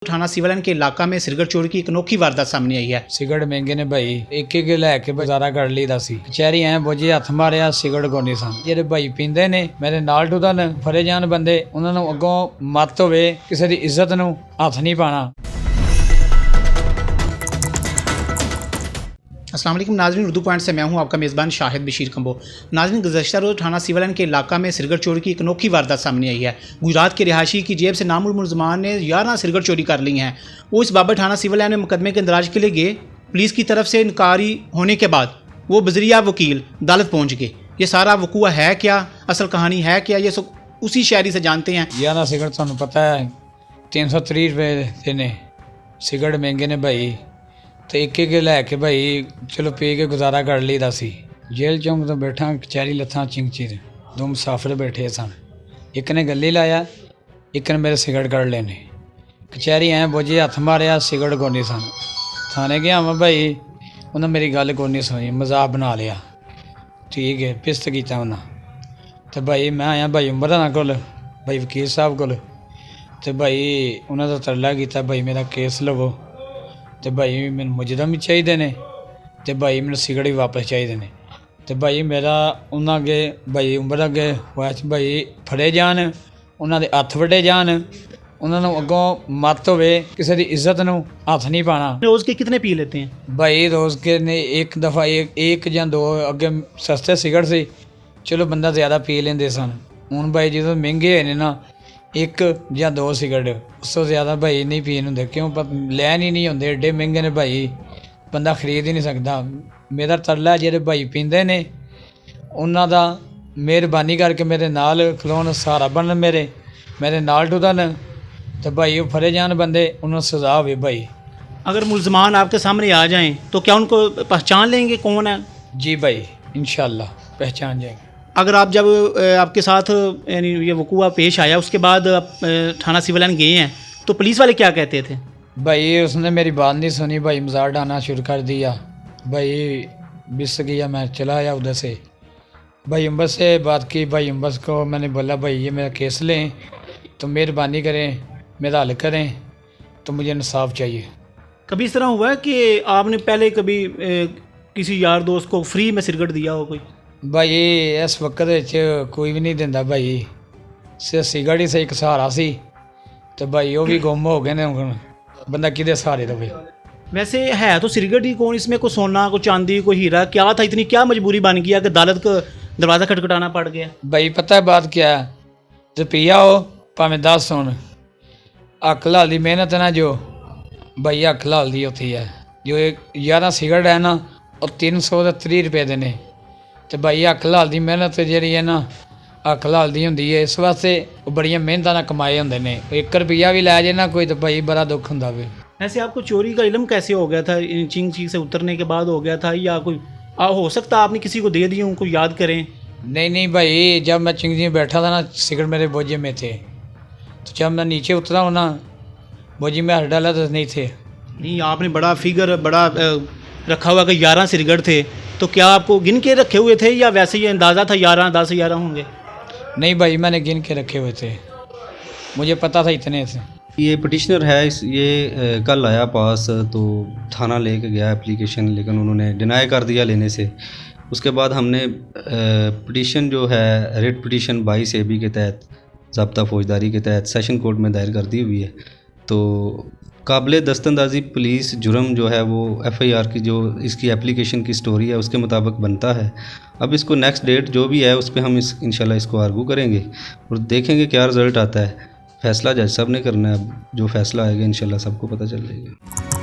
थाना सिविलन के इलाका में सिगरेट चोरी की एक अनोखी वारदात सामने आई है। सिगरेट महंगे ने भाई एक एक लैके गुजारा कर लीदा सी कचहरी ऐ बोझे हथ मारिया सिगरेट कोनी सन ਜਿਹੜੇ भाई पींदे ने मेरे नाल टुदन फरे जान बंदे ਉਹਨਾਂ ਨੂੰ ਅੱਗੋਂ ਮੱਤ ਹੋਵੇ ਕਿਸੇ ਦੀ ਇੱਜ਼ਤ ਨੂੰ ਹੱਥ ਨਹੀਂ ਪਾਣਾ। अस्सलाम वालेकुम नाज़रीन, उर्दू पॉइंट से मैं हूं आपका मेज़बान शाहिद बशीर कंबो। नाज़रीन, गुज़श्ता रोज़ थाना सिविलन के इलाका में सिगरेट चोरी की एक अनोखी वारदात सामने आई है। गुजरात के रिहायशी की जेब से नामुल मुलज़मान ने 11 सिगरेट चोरी कर ली हैं। वो इस बाबत थाना सिविलन में मुकदमे के इंदराज के लिए गए। पुलिस की तरफ से इनकारी होने के बाद वो बजरिया वकील अदालत पहुँच गए। ये सारा वकूआ है क्या, असल कहानी है क्या, ये सब उसी शायरी से जानते हैं। 11 सिगरेट ਤੁਹਾਨੂੰ पता है 330 रुपए ਦੇ ਨੇ सिगरेट महंगे ने भाई तो एक एक लैके भाई चलो पी के गुजारा कर लीदा सी। जेल चौंक तो बैठा कचहरी लत्था चिंगचिर दो मुसाफिर बैठे सन, एक ने गली लाया एक ने मेरे सिगरेट कड़ लेने। कचहरी ऐ बोझे हथ मारिया सिगरेट कोनी सन। थाने गया मैं भाई उन्हें मेरी गल कोनी सुनी, मजाक बना लिया। ठीक है पिस्त किया उन्हें तो भाई मैं आया भाई उमर कोल भाई वकील साहब कोल तो भाई उन्हें तो तरला किया भाई मेरा केस लवो तो भाई मैंने मुजरम भी चाहिए ने तो भाई मैंने सिगरेट भी वापस चाहिए ने तो भाई मेरा उन्होंने अगे भाई उम्र अगे होया भाई फड़े जान उन्होंने हथ वड्डे जान उन्होंने अगों मत होवे किसी की इज्जत नूं हथ नहीं पाना। रोज़ के कितने पी लेते हैं? भाई रोज़ के ने एक दफ़ा एक या दो अगे सस्ते सिगरेट से चलो बंदा ज़्यादा पी लेंदे सन। हुण भाई जो महंगे होए ने ना एक या दो सिगरेट उस तो ज़्यादा भाई नहीं पीन होंदे, क्यों लैन ही नहीं होंदे, एडे महंगे ने भाई बंदा खरीद ही नहीं सकता। मेरा तरला जेह्ड़े भाई पींदे ने उन्हां दा मेहरबानी करके मेरे नाल खलोन, सहारा बनन, मेरे नाल टुदन तो भाई वो फरे जान बंदे, उन्होंने सजा हो भाई। अगर मुलजमान आपके सामने आ जाएं तो क्या उनको पहचान लेंगे कौन है? जी भाई इंशाल्लाह पहचान जाएंगे। अगर आप जब आपके साथ यानी ये वकूआ पेश आया उसके बाद आप थाना सिविलन गए हैं तो पुलिस वाले क्या कहते थे? भाई उसने मेरी बात नहीं सुनी भाई, मजाक डालना शुरू कर दिया भाई। बिस गया मैं चला आया उधर से भाई अम्बस से बात की। भाई अम्बस को मैंने बोला भाई ये मेरा केस लें तो मेहरबानी करें मेरा हल करें तो मुझे इंसाफ चाहिए। कभी इस तरह हुआ है कि आपने पहले कभी किसी यार दोस्त को फ्री में सिगरेट दिया हो कोई? भाई इस वक्त कोई भी नहीं दिंदा भाई, सिगरेट ही से एक सहारा सी तो भाई वो भी गुम हो गए ने, बंदा किदे सहारे रहे। वैसे है तो सिगरेट ही कौन, इसमें कोई सोना कोई चांदी कोई हीरा क्या था? इतनी क्या मजबूरी बन गया कि अदालत का दरवाज़ा खटखटाना पड़ गया? भाई पता है बात क्या है, जो पिया हो भावें 10 सुन अख लाल दी मेहनत है ना, जो भाई अख लाल दी होती है। जो एक 11 सिगरेट है ना और 330 रुपए दे ने तो भाई अख लाल दी मेहनत जी है ना अख लाल दी होंदी है। इस वास्ते बड़ियां मेहनतां नाल कमाए होंदे ने। 1 रुपया भी लै जाए ना कोई तो भाई बड़ा दुख हुंदा वे। ऐसे आपको चोरी का इल्म कैसे हो गया था? चिंग से उतरने के बाद हो गया था या कोई हो सकता आपने किसी को दे दिए हो, कोई याद करें? नहीं भाई, जब मैं चिंगी में बैठा था ना सिगरेट मेरे बोझे में थे तो जब मैं नीचे उतरा हूँ ना बोझे में हाथ डाला तो नहीं थे। नहीं, आपने बड़ा फिगर बड़ा रखा हुआ कि 11 सिगरेट थे तो क्या आपको गिन के रखे हुए थे या वैसे ही अंदाज़ा था 10 11 होंगे? नहीं भाई मैंने गिन के रखे हुए थे, मुझे पता था इतने थे। ये पटिशनर है ये कल आया पास तो थाना लेके गया एप्लीकेशन, लेकिन उन्होंने डिनाई कर दिया लेने से। उसके बाद हमने पटिशन जो है रिट पटिशन 22 AB के तहत ज़ब्ता फौजदारी के तहत सेशन कोर्ट में दायर कर दी हुई है। तो काबिल दस्तंदाजी पुलिस जुर्म जो है वो FIR की जो इसकी एप्लीकेशन की स्टोरी है उसके मुताबिक बनता है। अब इसको नेक्स्ट डेट जो भी है उस पर हम इंशाल्लाह इसको आर्गू करेंगे और देखेंगे क्या रिज़ल्ट आता है। फैसला जज साहब ने करना है, अब जो फैसला आएगा इंशाल्लाह सबको पता चल जाएगा।